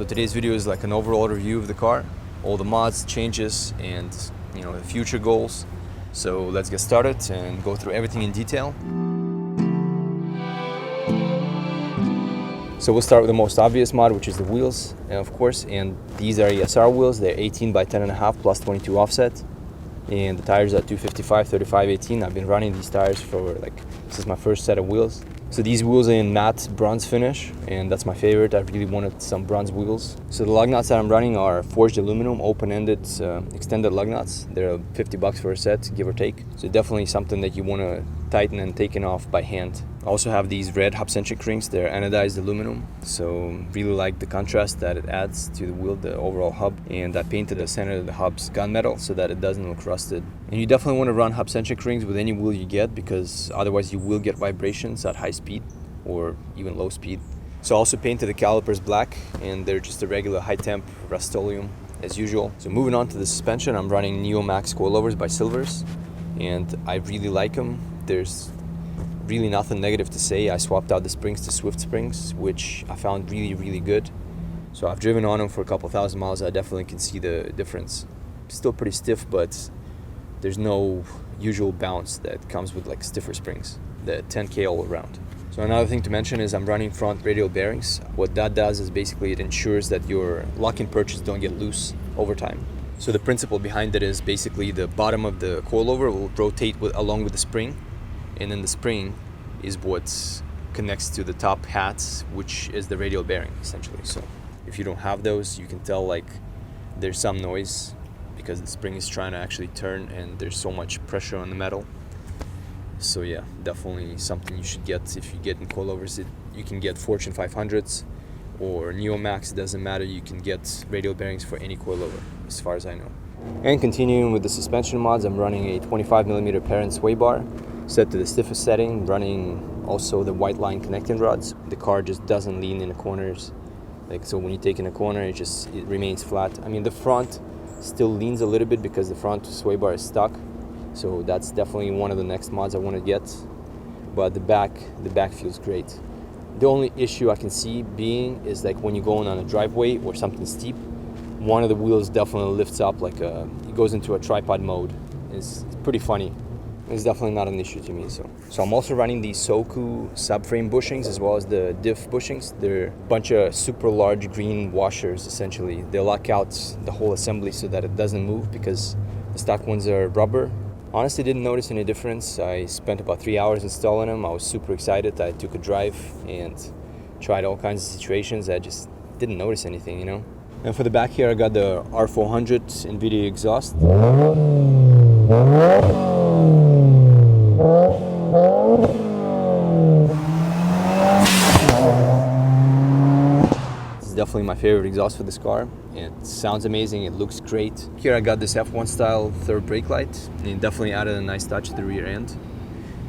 today's video is like an overall review of the car, all the mods, changes, and the future goals. So let's get started and go through everything in detail. So we'll start with the most obvious mod, which is the wheels, of course, and these are ESR wheels. They're 18 by 10.5 plus 22 offset, and the tires are 255 35 18. I've been running these tires for this is my first set of wheels. So these wheels are in matte bronze finish, and that's my favorite. I really wanted some bronze wheels. So the lug nuts that I'm running are forged aluminum, open-ended, extended lug nuts. They're $50 for a set, give or take. So definitely something that you want to tighten and taken off by hand. I also have these red hub-centric rings. They're anodized aluminum, so really like the contrast that it adds to the wheel, the overall hub. And I painted the center of the hubs gunmetal so that it doesn't look rusted. And you definitely want to run hub-centric rings with any wheel you get, because otherwise you will get vibrations at high speed or even low speed. So I also painted the calipers black, and they're just a regular high temp Rust-Oleum as usual. So moving on to the suspension, I'm running Neomax coilovers by Silvers, and I really like them. There's really nothing negative to say. I swapped out the springs to Swift springs, which I found really good. So I've driven on them for a couple thousand miles. I definitely can see the difference. Still pretty stiff, but there's no usual bounce that comes with stiffer springs. The 10K all around. So another thing to mention is I'm running front radial bearings. What that does is basically it ensures that your locking perches don't get loose over time. So the principle behind it is basically the bottom of the coilover will rotate along with the spring, and then the spring is what connects to the top hats, which is the radial bearing essentially. So if you don't have those, you can tell there's some noise because the spring is trying to actually turn and there's so much pressure on the metal. So yeah, definitely something you should get if you get in coilovers. You can get Fortune 500s or Neomax, it doesn't matter. You can get radial bearings for any coilover as far as I know. And continuing with the suspension mods, I'm running a 25mm Perrin sway bar set to the stiffest setting, running also the whiteline connecting rods. The car just doesn't lean in the corners. So when you take in a corner, it remains flat. I mean, the front still leans a little bit because the front sway bar is stuck. So that's definitely one of the next mods I want to get. But the back feels great. The only issue I can see being is when you're going on a driveway or something steep, one of the wheels definitely lifts up it goes into a tripod mode. It's pretty funny. It's definitely not an issue to me. So I'm also running the Soku subframe bushings as well as the diff bushings. They're a bunch of super large green washers essentially. They lock out the whole assembly so that it doesn't move because the stock ones are rubber. Honestly, didn't notice any difference. I spent about 3 hours installing them. I was super excited. I took a drive and tried all kinds of situations. I just didn't notice anything, And for the back here, I got the R400 Invidia exhaust. This is definitely my favorite exhaust for this car. It sounds amazing, it looks great. Here I got this F1 style third brake light, and it definitely added a nice touch to the rear end.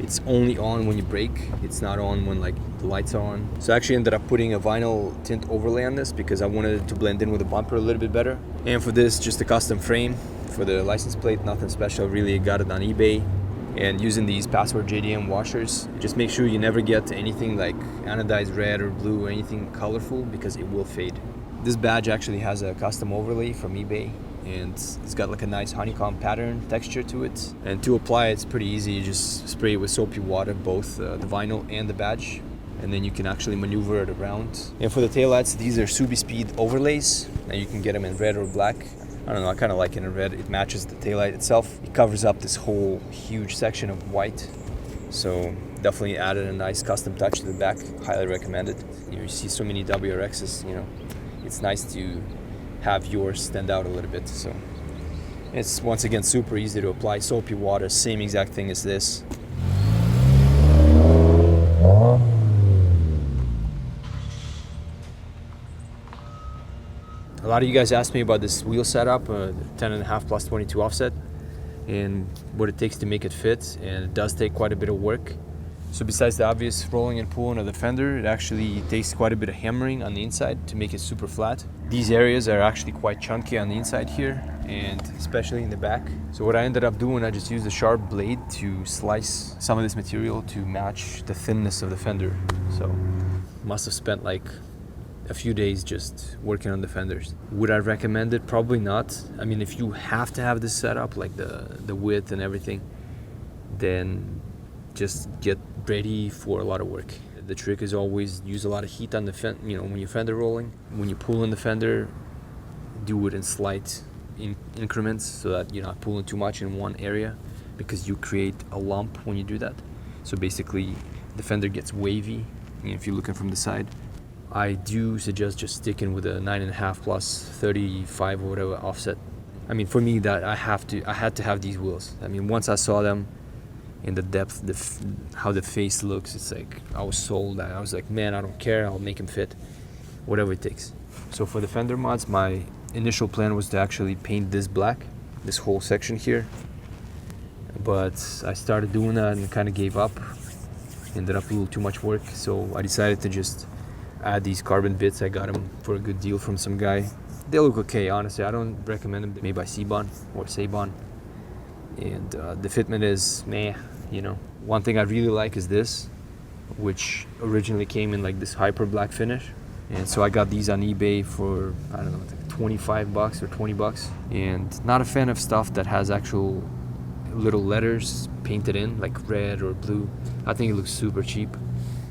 It's only on when you brake, it's not on when the lights are on. So I actually ended up putting a vinyl tint overlay on this because I wanted it to blend in with the bumper a little bit better. And for this, just a custom frame for the license plate, nothing special, really. Got it on eBay. And using these Password JDM washers, just make sure you never get anything like anodized red or blue or anything colorful because it will fade. This badge actually has a custom overlay from eBay, and it's got a nice honeycomb pattern texture to it. And to apply it's pretty easy. You just spray it with soapy water, both the vinyl and the badge, and then you can actually maneuver it around. And for the taillights, these are SubiSpeed overlays, and you can get them in red or black. I don't know, I kind of like it in red. It matches the taillight itself. It covers up this whole huge section of white. So definitely added a nice custom touch to the back. Highly recommended. You see so many WRXs, it's nice to have yours stand out a little bit. So it's once again super easy to apply. Soapy water, same exact thing as this. A lot of you guys asked me about this wheel setup, 10.5 plus 22 offset, and what it takes to make it fit, and it does take quite a bit of work. So besides the obvious rolling and pulling of the fender, it actually takes quite a bit of hammering on the inside to make it super flat. These areas are actually quite chunky on the inside here, and especially in the back. So what I ended up doing, I just used a sharp blade to slice some of this material to match the thinness of the fender. So must have spent a few days just working on the fenders. Would I recommend it? Probably not. I mean, if you have to have this setup, like the width and everything, then just get ready for a lot of work. The trick is always use a lot of heat on the when you're fender rolling. When you pull in the fender, do it in slight increments so that you're not pulling too much in one area, because you create a lump when you do that. So basically the fender gets wavy, if you're looking from the side. I do suggest just sticking with a 9.5 plus 35 or whatever offset. I mean, for me, that I had to have these wheels. I mean, once I saw them in the depth, how the face looks, it's like I was sold. I was like, man, I don't care, I'll make them fit, whatever it takes. So for the fender mods, my initial plan was to actually paint this black, this whole section here, but I started doing that and kind of gave up. Ended up a little too much work, so I decided to just add these carbon bits. I got them for a good deal from some guy. They look okay, honestly. I don't recommend them. They're made by Sebon or Sabon, and the fitment is meh. One thing I really like is this, which originally came in like this hyper black finish, and so I got these on eBay for, I don't know, like $25 or $20. And not a fan of stuff that has actual little letters painted in, like red or blue. I think it looks super cheap.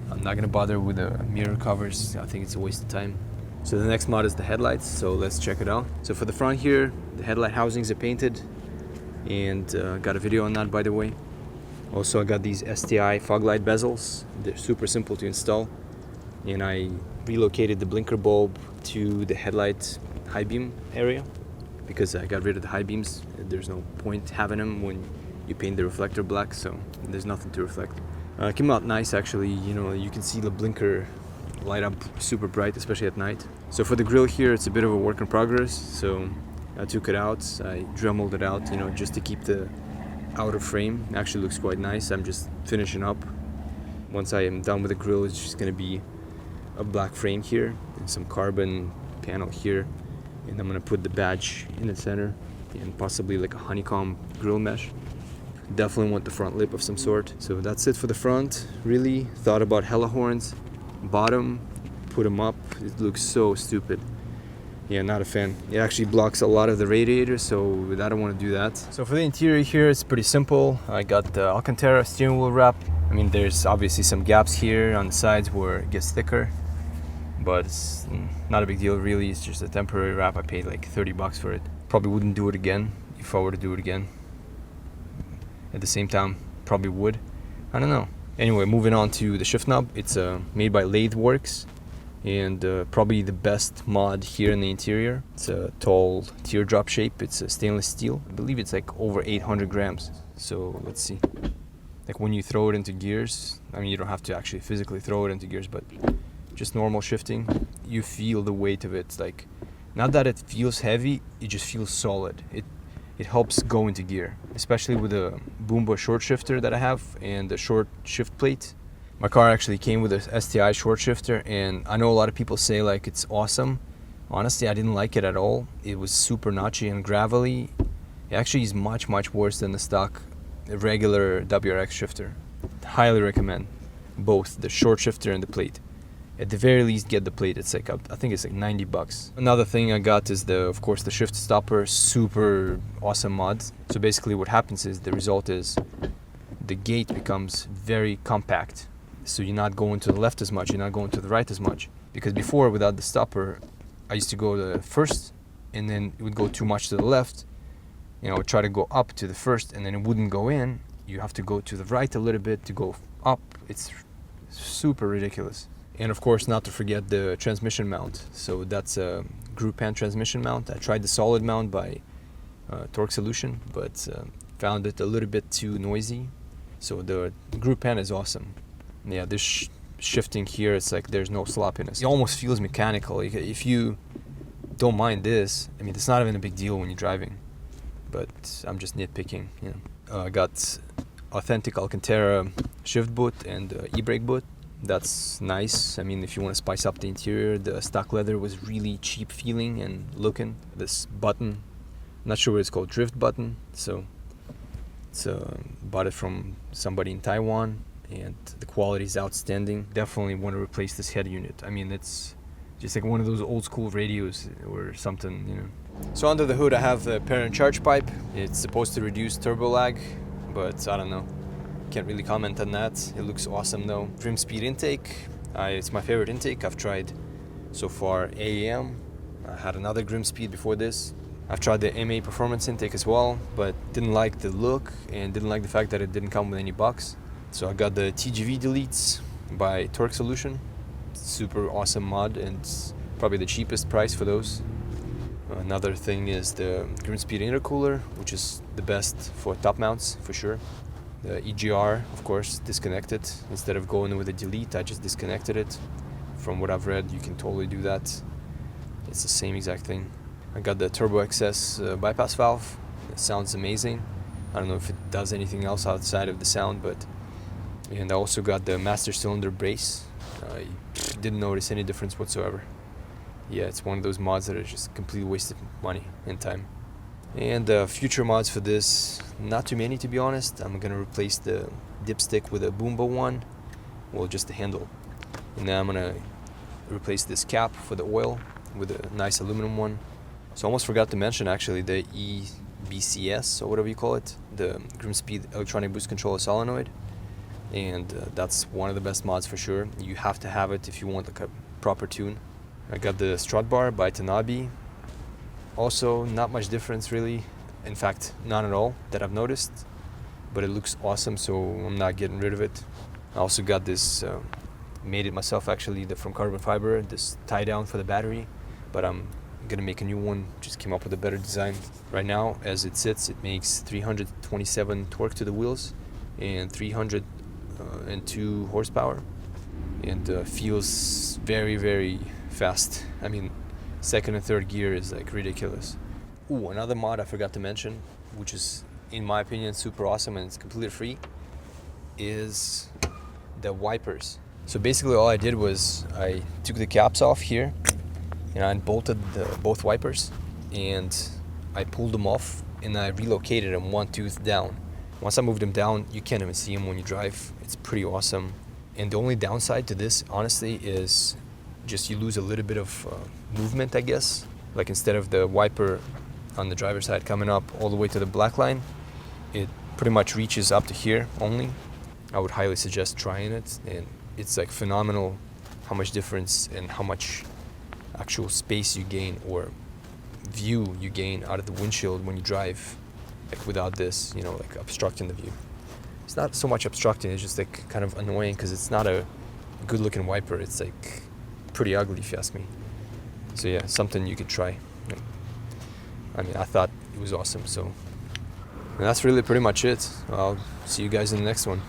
I'm not gonna bother with the mirror covers. I think it's a waste of time. So the next mod is the headlights, so let's check it out. So for the front here, the headlight housings are painted, and got a video on that, by the way. Also, I got these STI fog light bezels. They're super simple to install, and I relocated the blinker bulb to the headlight high beam area because I got rid of the high beams. There's no point having them when you paint the reflector black, so there's nothing to reflect. It came out nice, actually. You can see the blinker light up super bright, especially at night. So for the grill here, it's a bit of a work in progress. So I took it out, I Dremeled it out, just to keep the outer frame. It actually looks quite nice. I'm just finishing up. Once I am done with the grill, it's just gonna be a black frame here and some carbon panel here, and I'm gonna put the badge in the center and possibly like a honeycomb grill mesh. Definitely want the front lip of some sort. So that's it for the front. Really thought about hella horns. Bottom, put them up. It looks so stupid. Yeah, not a fan. It actually blocks a lot of the radiator, so I don't want to do that. So for the interior here, it's pretty simple. I got the Alcantara steering wheel wrap. I mean, there's obviously some gaps here on the sides where it gets thicker, but it's not a big deal really. It's just a temporary wrap. I paid like $30 for it. Probably wouldn't do it again if I were to do it again. At the same time, probably would. I don't know. Anyway, moving on to the shift knob. It's made by Latheworks, and probably the best mod here in the interior. It's a tall teardrop shape. It's a stainless steel. I believe it's like over 800 grams. So let's see. Like when you throw it into gears, I mean, you don't have to actually physically throw it into gears, but just normal shifting, you feel the weight of it. It's like, not that it feels heavy, it just feels solid. It helps go into gear, especially with the Boomba short shifter that I have and the short shift plate. My car actually came with a STI short shifter, and I know a lot of people say like it's awesome. Honestly, I didn't like it at all. It was super notchy and gravelly. It actually is much, much worse than the stock regular WRX shifter. Highly recommend both the short shifter and the plate. At the very least, get the plate. It's like, I think it's like $90. Another thing I got is of course, the shift stopper. Super awesome mod. So basically what happens is the result is the gate becomes very compact. So you're not going to the left as much, you're not going to the right as much. Because before, without the stopper, I used to go to the first, and then it would go too much to the left. I would try to go up to the first, and then it wouldn't go in. You have to go to the right a little bit to go up. It's super ridiculous. And of course, not to forget the transmission mount. So that's a group pan transmission mount. I tried the solid mount by Torque Solution, but found it a little bit too noisy. So the group pan is awesome. Yeah, this shifting here, it's like there's no sloppiness. It almost feels mechanical. If you don't mind this, I mean, it's not even a big deal when you're driving, but I'm just nitpicking. I got authentic Alcantara shift boot and ebrake boot. That's nice. I mean, if you want to spice up the interior, the stock leather was really cheap feeling and looking. This button, not sure what it's called, drift button. So it's bought it from somebody in Taiwan, and the quality is outstanding. Definitely want to replace this head unit. I mean, it's just like one of those old school radios or something, you know. So under the hood I have the Perrin Charge pipe. It's supposed to reduce turbo lag, but I don't know. Can't really comment on that. It looks awesome though. Trim speed intake. It's my favorite intake. I've tried so far AAM. I had another Grim Speed before this. I've tried the MAPerformance intake as well, but didn't like the look and didn't like the fact that it didn't come with any bucks. So I got the TGV deletes by Torque Solution. Super awesome mod and it's probably the cheapest price for those. Another thing is the Grim Speed intercooler, which is the best for top mounts for sure. The EGR, of course, disconnected. Instead of going with a delete, I just disconnected it. From what I've read, you can totally do that. It's the same exact thing. I got the TurboXS bypass valve. It sounds amazing. I don't know if it does anything else outside of the sound, but... And I also got the master cylinder brace. I didn't notice any difference whatsoever. Yeah, it's one of those mods that are just completely wasted money and time. And future mods for this, not too many to be honest. I'm gonna replace the dipstick with a Boomba one, well, just the handle. And then I'm gonna replace this cap for the oil with a nice aluminum one. So I almost forgot to mention actually the EBCS, or whatever you call it, the Grim Speed electronic boost controller solenoid. And that's one of the best mods for sure. You have to have it if you want like a proper tune. I got the strut bar by Tanabe. Also, not much difference really. In fact, none at all that I've noticed. But it looks awesome, so I'm not getting rid of it. I also got this, made it myself actually, from carbon fiber, this tie down for the battery. But I'm gonna make a new one, just came up with a better design. Right now, as it makes 327 torque to the wheels and 302 horsepower. And feels very, very fast. I mean, second and third gear is like ridiculous. Ooh, another mod I forgot to mention, which is in my opinion super awesome and it's completely free, is the wipers. So basically all I did was I took the caps off here and I bolted both wipers and I pulled them off and I relocated them one tooth down. Once I moved them down, you can't even see them when you drive. It's pretty awesome. And the only downside to this, honestly, is just you lose a little bit of movement, I guess. Like instead of the wiper on the driver's side coming up all the way to the black line, it pretty much reaches up to here only. I would highly suggest trying it, and it's like phenomenal how much difference and how much actual space you gain or view you gain out of the windshield when you drive, like without this, you know, like obstructing the view. It's not so much obstructing, it's just like kind of annoying because it's not a good looking wiper. It's like pretty ugly if you ask me. So yeah, something you could try. I mean, I thought it was awesome, so. And that's really pretty much it. I'll see you guys in the next one.